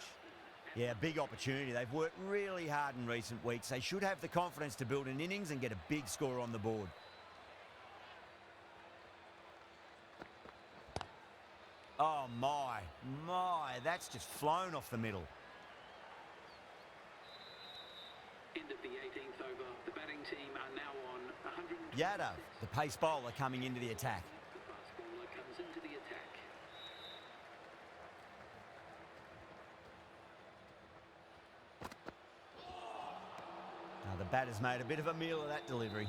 Yeah, big opportunity. They've worked really hard in recent weeks. They should have the confidence to build an innings and get a big score on the board. Oh, my. That's just flown off the middle. End of the 18th over. The batting team are now on 100. Yadav, the pace bowler, coming into the attack. The fast bowler comes into the attack. Now, the batter's made a bit of a meal of that delivery.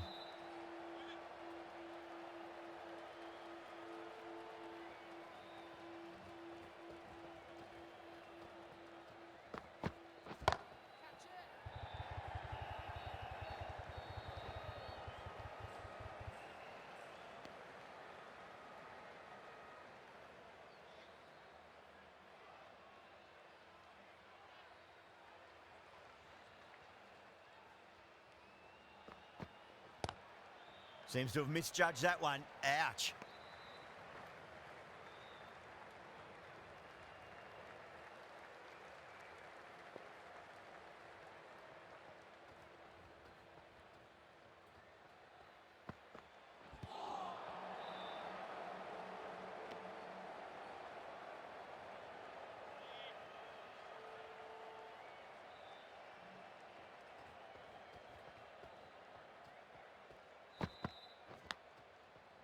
Seems to have misjudged that one. Ouch.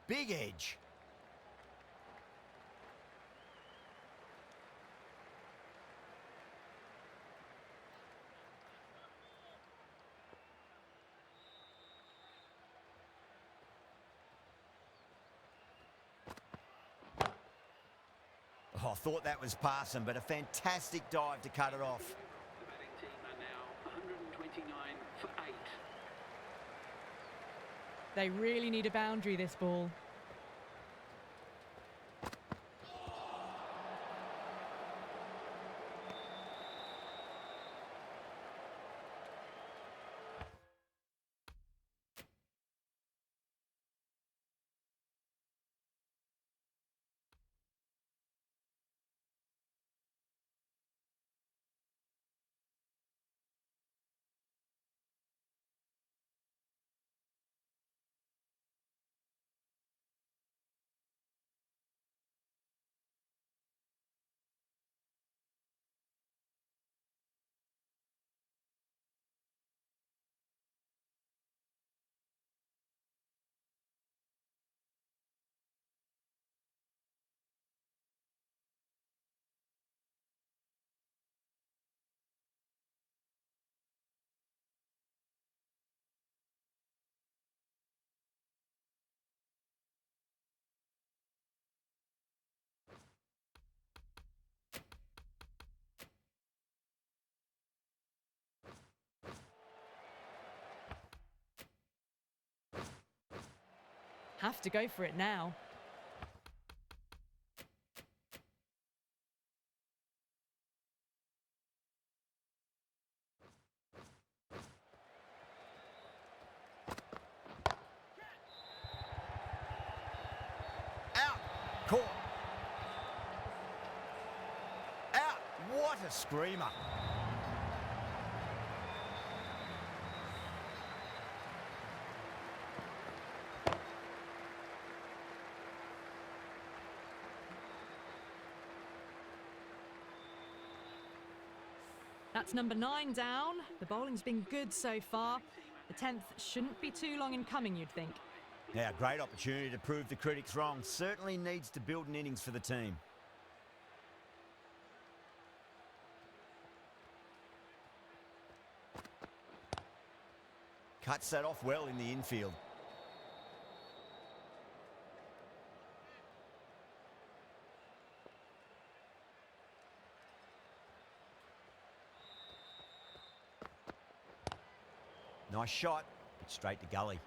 Big edge. Oh, I thought that was passing, but a fantastic dive to cut it off. The batting team are now 129 for 8. They really need a boundary, this ball. Have to go for it now. Out. Caught. Out. What a screamer. That's number 9 down. The bowling's been good so far. The 10th shouldn't be too long in coming, you'd think. Now, great opportunity to prove the critics wrong. Certainly needs to build an innings for the team. Cuts that off well in the infield. Nice shot, but straight to gully.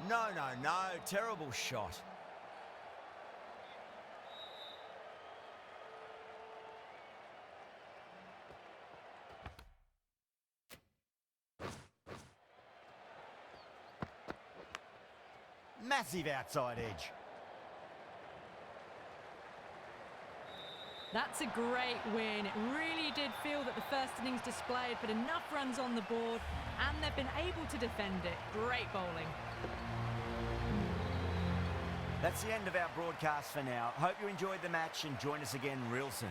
No, no, no. Terrible shot. Massive outside edge. That's a great win. It really did feel that the first innings displayed put enough runs on the board, and they've been able to defend it. Great bowling. That's the end of our broadcast for now. Hope you enjoyed the match and join us again real soon.